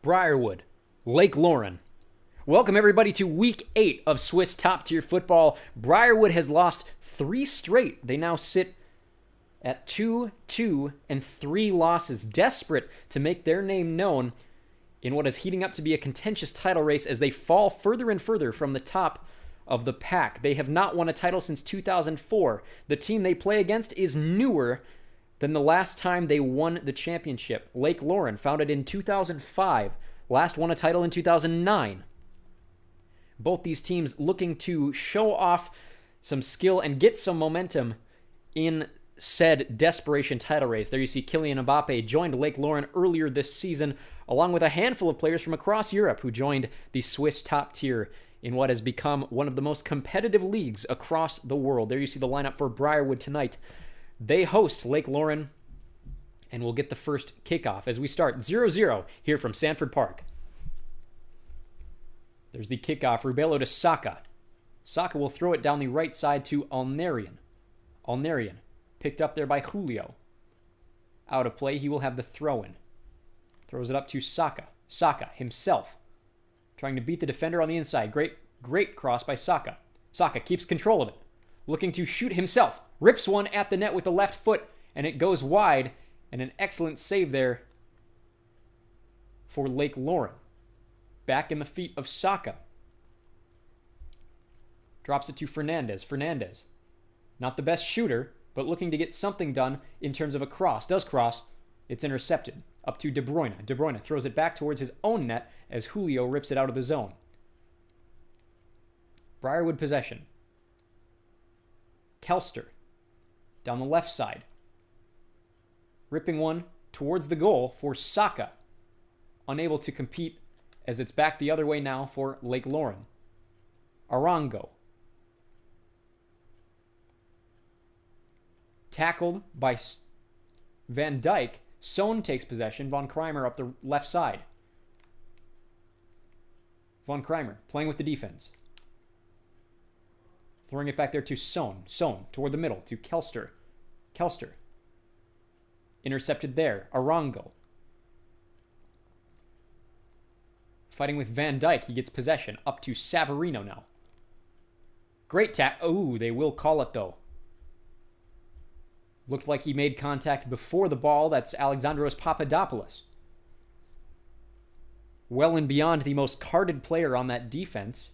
Briarwood, Lake Lauren. Welcome everybody to week 8 of Swiss top tier football. Briarwood has lost 3 straight. They now sit at 2-2 and 3 losses, desperate to make their name known in what is heating up to be a contentious title race as they fall further and further from the top of the pack. They have not won a title since 2004. The team they play against is newer than the last time they won the championship. Lake Lauren, founded in 2005, last won a title in 2009. Both these teams looking to show off some skill and get some momentum in said desperation title race. There you see Kylian Mbappe joined Lake Lauren earlier this season, along with a handful of players from across Europe who joined the Swiss top tier in what has become one of the most competitive leagues across the world. There you see the lineup for Briarwood tonight. They host Lake Lauren, and we'll get the first kickoff as we start 0-0 here from Sanford Park. There's the kickoff, Rubello to Saka. Saka will throw it down the right side to Alnerian. Alnerian, picked up there by Julio. Out of play, he will have the throw-in. Throws it up to Saka. Saka himself, trying to beat the defender on the inside. Great cross by Saka. Saka keeps control of it, looking to shoot himself. Rips one at the net with the left foot, and it goes wide, and an excellent save there for Lake Lauren. Back in the feet of Saka. Drops it to Fernandez. Fernandez, not the best shooter, but looking to get something done in terms of a cross. Does cross. It's intercepted. Up to De Bruyne. De Bruyne throws it back towards his own net as Julio rips it out of the zone. Briarwood possession. Kelster down the left side. Ripping one towards the goal for Saka. Unable to compete as it's back the other way now for Lake Lauren. Arango. Tackled by Van Dijk. Son takes possession. Von Kreimer up the left side. Von Kreimer playing with the defense. Throwing it back there to Son. Son toward the middle to Kelster. Kelster. Intercepted there. Arango. Fighting with Van Dijk. He gets possession. Up to Savarino now. Great Oh, they will call it though. Looked like he made contact before the ball. That's Alexandros Papadopoulos. Well and beyond the most carded player on that defense,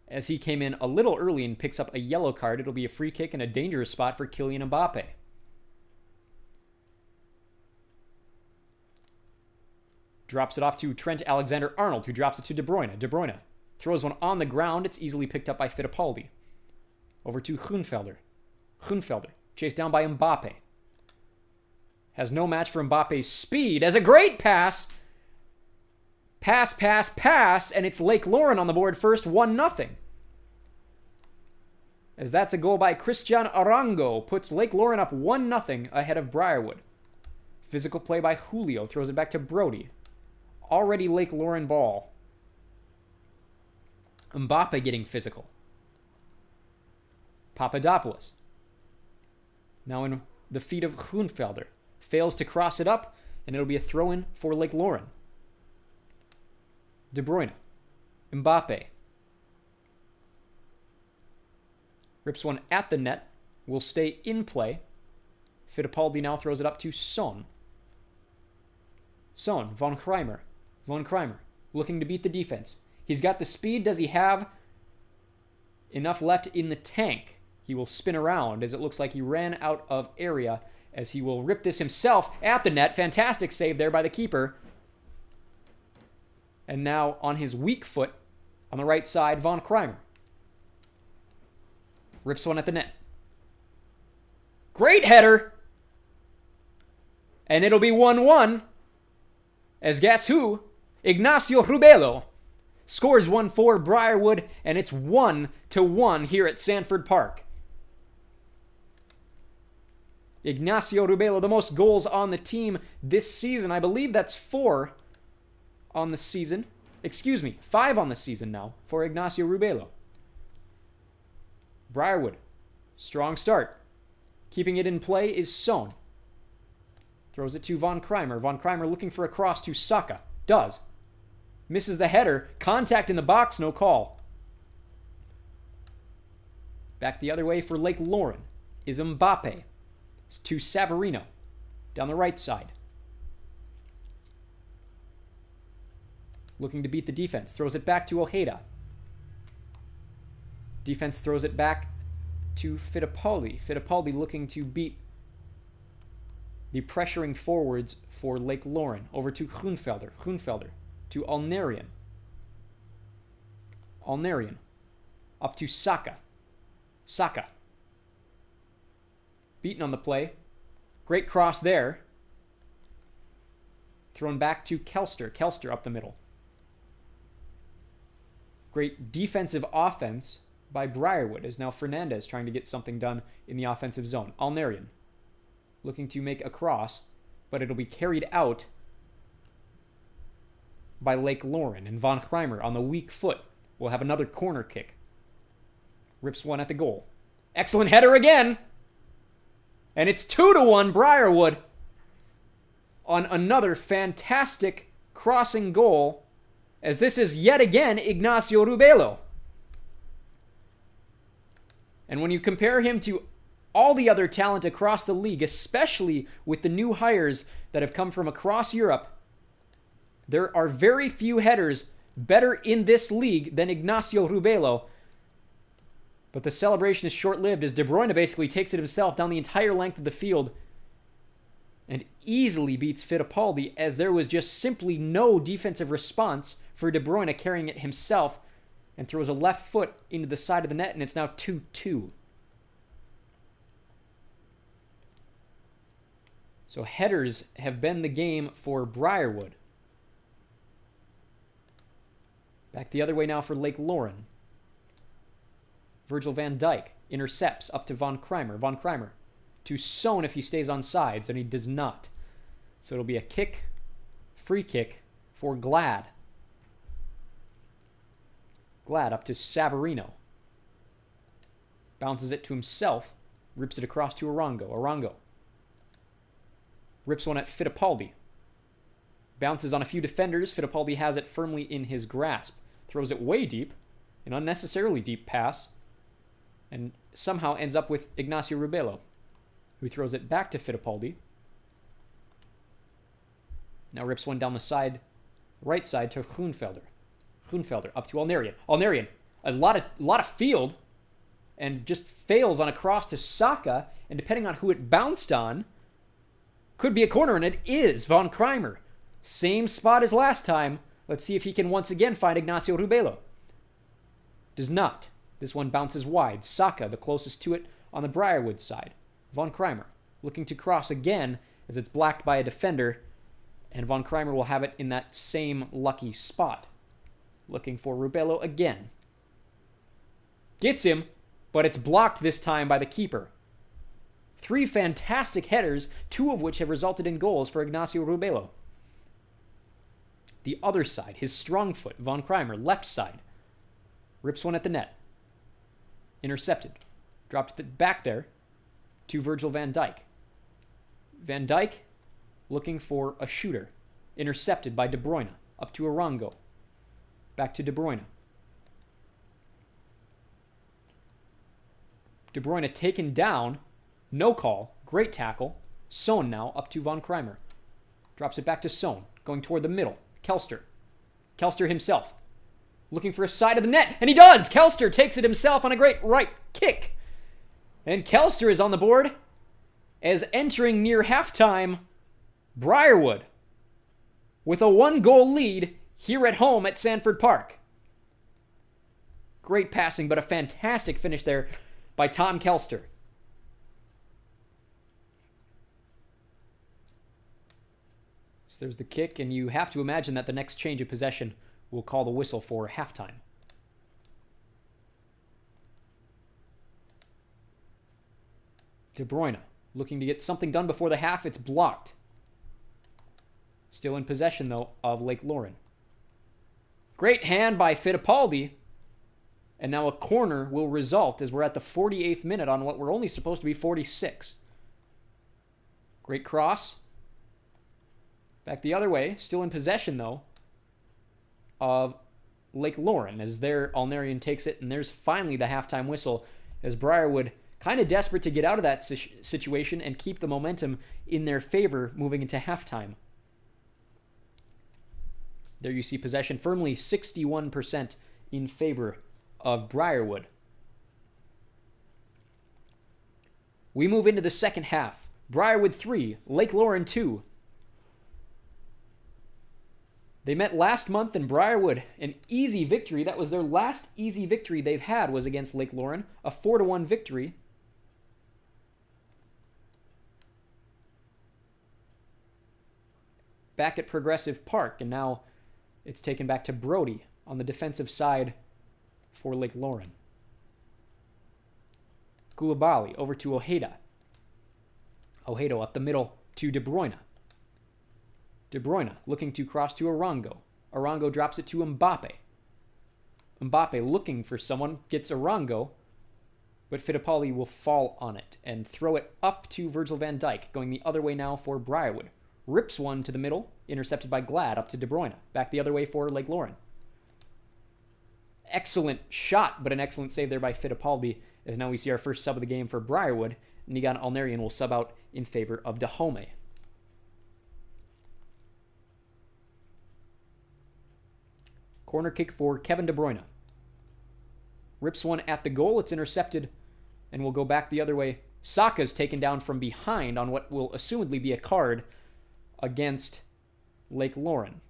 as he came in a little early and picks up a yellow card. It'll be a free kick and a dangerous spot for Kylian Mbappe. Drops it off to Trent Alexander-Arnold, who drops it to De Bruyne. De Bruyne throws one on the ground. It's easily picked up by Fittipaldi. Over to Groenvelder. Groenvelder, chased down by Mbappe. Has no match for Mbappe's speed as a great pass. Pass, and it's Lake Lauren on the board first, 1-0. As that's a goal by Christian Arango, puts Lake Lauren up 1-0 ahead of Briarwood. Physical play by Julio, throws it back to Brody. Already Lake Lauren ball. Mbappe getting physical. Papadopoulos. Now in the feet of Groenvelder. Fails to cross it up, and it'll be a throw-in for Lake Lauren. De Bruyne. Mbappe. Rips one at the net. Will stay in play. Fittipaldi now throws it up to Son. Son. Von Kreimer. Von Kreimer. Looking to beat the defense. He's got the speed. Does he have enough left in the tank? He will spin around as it looks like he ran out of area as he will rip this himself at the net. Fantastic save there by the keeper. And now on his weak foot on the right side, Von Kreimer. Rips one at the net. Great header. And it'll be 1-1. As guess who? Ignacio Rubello scores 1 for Briarwood, and it's 1-1 here at Sanford Park. Ignacio Rubello, the most goals on the team this season. I believe that's 4 on the season. Excuse me, 5 on the season now for Ignacio Rubello. Briarwood, strong start. Keeping it in play is Son. Throws it to Von Kreimer. Von Kreimer looking for a cross to Saka. Does. Misses the header. Contact in the box, no call. Back the other way for Lake Lauren is Mbappe. It's to Savarino. Down the right side. Looking to beat the defense. Throws it back to Ojeda. Defense throws it back to Fittipaldi. Fittipaldi looking to beat the pressuring forwards for Lake Lauren. Over to Groenvelder. Groenvelder to Alnerian. Alnerian. Up to Saka. Saka. Beaten on the play. Great cross there. Thrown back to Kelster. Kelster up the middle. Great defensive offense by Briarwood, as now Fernandez trying to get something done in the offensive zone. Alnerian looking to make a cross, but it'll be carried out by Lake Lauren. And Von Kreimer on the weak foot will have another corner kick. Rips one at the goal. Excellent header again! And it's 2-1 Briarwood on another fantastic crossing goal, as this is yet again Ignacio Rubelo. And when you compare him to all the other talent across the league, especially with the new hires that have come from across Europe, there are very few headers better in this league than Ignacio Rubelo. But the celebration is short-lived as De Bruyne basically takes it himself down the entire length of the field and easily beats Fittipaldi, as there was just simply no defensive response for De Bruyne carrying it himself, and throws a left foot into the side of the net, and it's now 2-2. So headers have been the game for Briarwood. Back the other way now for Lake Lauren. Virgil van Dijk intercepts up to Von Kreimer. Von Kreimer to Son if he stays on sides, and he does not. So it'll be a kick, free kick for Glad. Glad up to Savarino. Bounces it to himself. Rips it across to Arango. Arango rips one at Fittipaldi. Bounces on a few defenders. Fittipaldi has it firmly in his grasp. Throws it way deep. An unnecessarily deep pass. And somehow ends up with Ignacio Rubelo, who throws it back to Fittipaldi. Now rips one down the side, right side to Groenvelder. Groenvelder up to Alnerian. Alnerian, a lot of field, and just fails on a cross to Saka, and depending on who it bounced on, could be a corner, and it is Von Kreimer. Same spot as last time. Let's see if he can once again find Ignacio Rubelo. Does not. This one bounces wide. Saka, the closest to it on the Briarwood side. Von Kreimer looking to cross again, as it's blocked by a defender, and Von Kreimer will have it in that same lucky spot. Looking for Rubelo again. Gets him, but it's blocked this time by the keeper. 3 fantastic headers, 2 of which have resulted in goals for Ignacio Rubelo. The other side, his strong foot, Von Kreimer, left side. Rips one at the net. Intercepted. Dropped it back there to Virgil van Dijk. Van Dijk looking for a shooter. Intercepted by De Bruyne. Up to Arango. Back to De Bruyne. De Bruyne taken down. No call. Great tackle. Son now up to Von Kreimer. Drops it back to Son. Going toward the middle. Kelster. Kelster himself. Looking for a side of the net. And he does! Kelster takes it himself on a great right kick. And Kelster is on the board as entering near halftime, Briarwood with a 1-goal lead here at home at Sanford Park. Great passing, but a fantastic finish there by Tom Kelster. So there's the kick, and you have to imagine that the next change of possession will call the whistle for halftime. De Bruyne looking to get something done before the half. It's blocked. Still in possession, though, of Lake Lauren. Great hand by Fittipaldi. And now a corner will result as we're at the 48th minute on what were only supposed to be 46. Great cross. Back the other way, still in possession, though, of Lake Lauren, as their Alnarian takes it, and there's finally the halftime whistle, as Briarwood, kind of desperate to get out of that situation and keep the momentum in their favor moving into halftime. There you see possession firmly 61% in favor of Briarwood. We move into the second half. Briarwood 3, Lake Lauren 2. They met last month in Briarwood, an easy victory. That was their last easy victory they've had was against Lake Lauren, a 4-1 victory. Back at Progressive Park, and now it's taken back to Brody on the defensive side for Lake Lauren. Koulibaly over to Ojeda. Ojeda up the middle to De Bruyne. De Bruyne looking to cross to Arango. Arango drops it to Mbappe. Mbappe looking for someone, gets Arango, but Fittipaldi will fall on it and throw it up to Virgil van Dijk, going the other way now for Briarwood. Rips one to the middle, intercepted by Glad, up to De Bruyne. Back the other way for Lake Lauren. Excellent shot, but an excellent save there by Fittipaldi, as now we see our first sub of the game for Briarwood. Nigan Alnarian will sub out in favor of Dahomey. Corner kick for Kevin De Bruyne. Rips one at the goal. It's intercepted and will go back the other way. Saka's taken down from behind on what will assumedly be a card against Lake Lauren.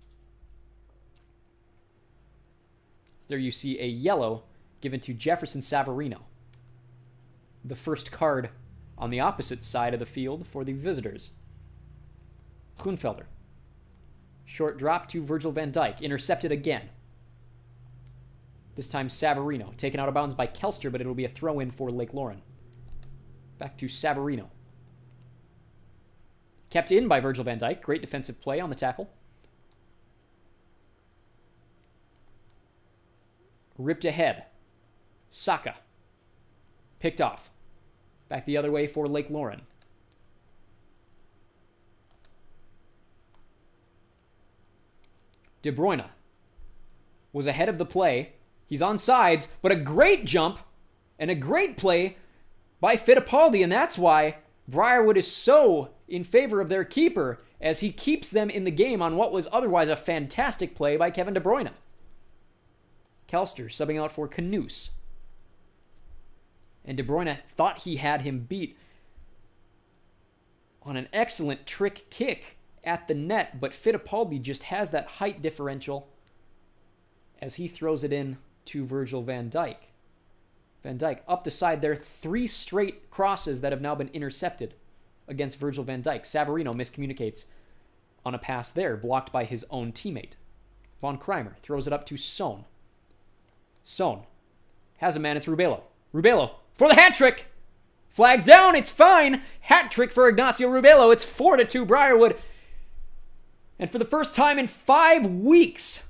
There you see a yellow given to Jefferson Savarino. The first card on the opposite side of the field for the visitors. Groenfelder. Short drop to Virgil van Dijk. Intercepted again. This time Savarino. Taken out of bounds by Kelster, but it'll be a throw-in for Lake Lauren. Back to Savarino. Kept in by Virgil van Dijk. Great defensive play on the tackle. Ripped ahead. Saka. Picked off. Back the other way for Lake Lauren. De Bruyne was ahead of the play. He's on sides, but a great jump and a great play by Fittipaldi, and that's why Briarwood is so in favor of their keeper, as he keeps them in the game on what was otherwise a fantastic play by Kevin De Bruyne. Kelster subbing out for Canoes. And De Bruyne thought he had him beat on an excellent trick kick at the net, but Fittipaldi just has that height differential as he throws it in to Virgil van Dijk. Van Dijk up the side there, 3 straight crosses that have now been intercepted against Virgil van Dijk. Savarino miscommunicates on a pass there, blocked by his own teammate. Von Kreimer throws it up to Son. Son has a man, it's Rubelo. Rubelo for the hat trick! Flags down, it's fine! Hat trick for Ignacio Rubelo. It's 4-2 Briarwood. And for the first time in 5 weeks,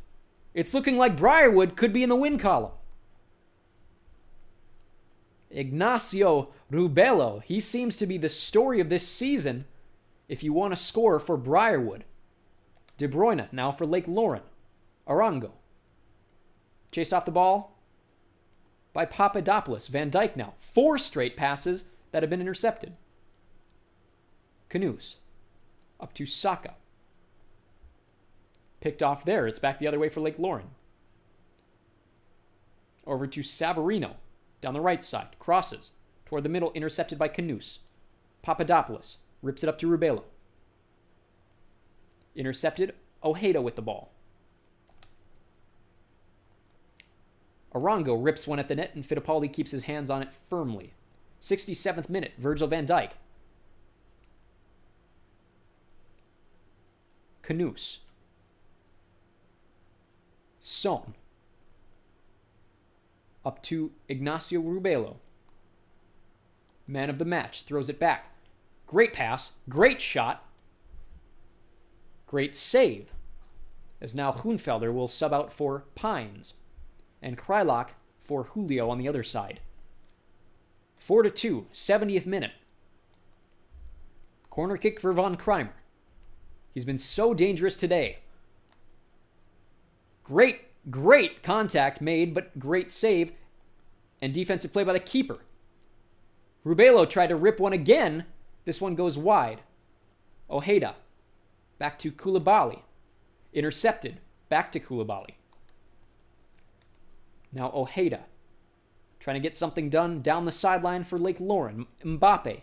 it's looking like Briarwood could be in the win column. Ignacio Rubelo, he seems to be the story of this season if you want to score for Briarwood. De Bruyne now for Lake Lauren. Arango. Chased off the ball by Papadopoulos. Van Dijk now. 4 straight passes that have been intercepted. Canoes. Up to Saka. Picked off there. It's back the other way for Lake Lauren. Over to Savarino. Down the right side. Crosses. Toward the middle. Intercepted by Canoes. Papadopoulos. Rips it up to Rubelo. Intercepted. Ojeda with the ball. Arango rips one at the net, and Fittipaldi keeps his hands on it firmly. 67th minute. Virgil van Dijk. Canoes. Son. Up to Ignacio Rubelo. Man of the match. Throws it back. Great pass. Great shot. Great save. As now Groenfelder will sub out for Pines. And Krylock for Julio on the other side. 4-2. 70th minute. Corner kick for Von Kreimer. He's been so dangerous today. Great contact made, but great save. And defensive play by the keeper. Rubelo tried to rip one again. This one goes wide. Ojeda. Back to Koulibaly. Intercepted. Back to Koulibaly. Now Ojeda. Trying to get something done down the sideline for Lake Lauren. Mbappe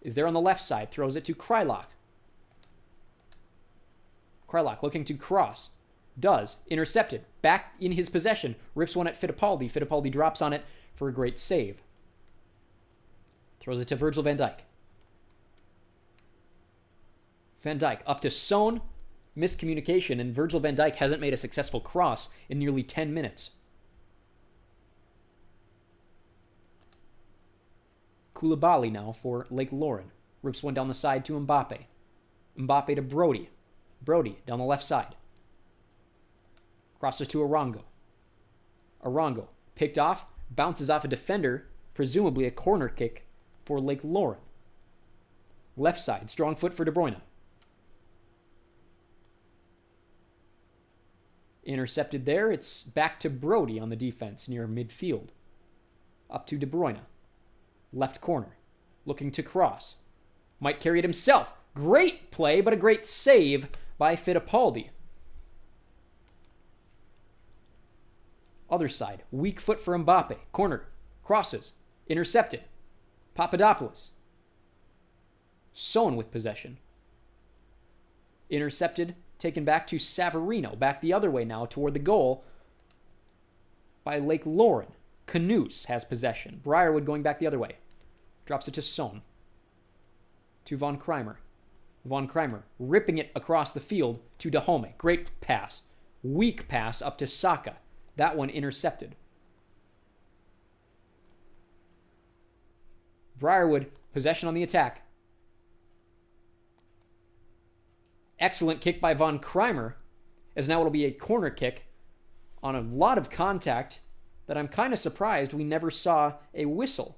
is there on the left side. Throws it to Krylak. Krylak looking to cross. Does. Intercepted. Back in his possession. Rips one at Fittipaldi. Fittipaldi drops on it for a great save. Throws it to Virgil van Dijk. Van Dijk up to Son. Miscommunication, and Virgil van Dijk hasn't made a successful cross in nearly 10 minutes. Koulibaly now for Lake Lauren. Rips one down the side to Mbappe. Mbappe to Brody. Brody down the left side. Crosses to Arango. Arango picked off. Bounces off a defender. Presumably a corner kick for Lake Lauren. Left side. Strong foot for De Bruyne. Intercepted there. It's back to Brody on the defense near midfield. Up to De Bruyne. Left corner. Looking to cross. Might carry it himself. Great play, but a great save by Fittipaldi. Other side. Weak foot for Mbappe. Corner. Crosses. Intercepted. Papadopoulos. Son with possession. Intercepted. Taken back to Savarino. Back the other way now toward the goal by Lake Lauren. Canoes has possession. Briarwood going back the other way. Drops it to Son. To Von Kreimer. Von Kreimer ripping it across the field to Dahome. Great pass. Weak pass up to Saka. That one intercepted. Briarwood, possession on the attack. Excellent kick by Von Kreimer, as now it'll be a corner kick on a lot of contact that I'm kind of surprised we never saw a whistle.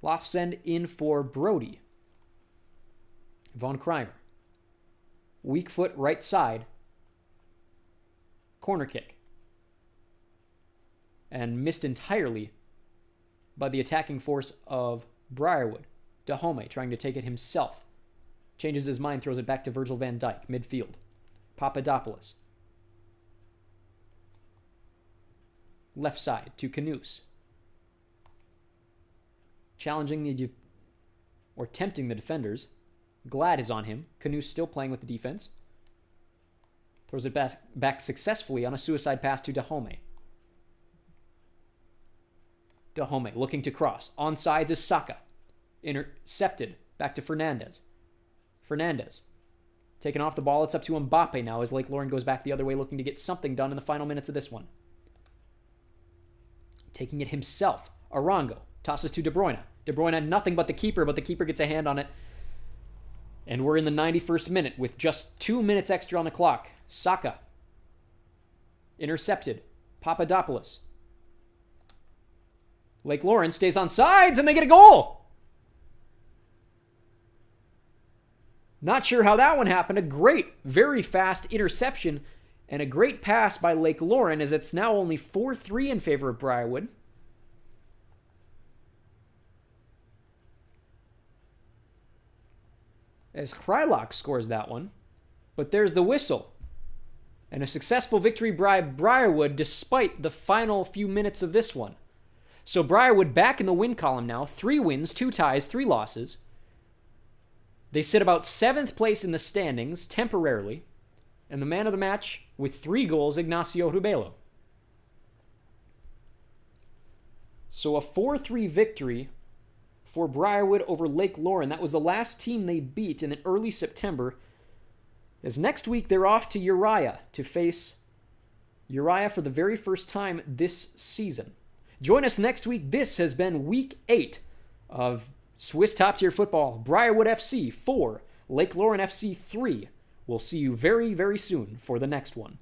Lofsend in for Brody. Von Kreimer. Weak foot right side. Corner kick. And missed entirely by the attacking force of Briarwood. Dahome trying to take it himself. Changes his mind, throws it back to Virgil van Dijk, midfield. Papadopoulos. Left side to Canoes. Challenging or tempting the defenders. Glad is on him. Canoes still playing with the defense. Throws it back successfully on a suicide pass to Dahome. Dahome looking to cross. Onside is Saka. Intercepted. Back to Fernandez. Fernandez. Taking off the ball. It's up to Mbappe now as Lake Lauren goes back the other way looking to get something done in the final minutes of this one. Taking it himself. Arango. Tosses to De Bruyne. De Bruyne nothing but the keeper gets a hand on it. And we're in the 91st minute with just 2 minutes extra on the clock. Saka. Intercepted. Papadopoulos. Lake Lauren stays on sides and they get a goal. Not sure how that one happened. A great, very fast interception and a great pass by Lake Lauren as it's now only 4-3 in favor of Briarwood. As Krylak scores that one. But there's the whistle. And a successful victory by Briarwood despite the final few minutes of this one. So Briarwood back in the win column now. 3 wins, 2 ties, 3 losses. They sit about 7th place in the standings temporarily. And the man of the match with 3 goals, Ignacio Rubelo. So a 4-3 victory for Briarwood over Lake Lauren. That was the last team they beat in early September. As next week they're off to Uriah to face Uriah for the very first time this season. Join us next week. This has been Week 8 of Swiss Top Tier Football. Briarwood FC 4, Lake Lauren FC 3. We'll see you very, very soon for the next one.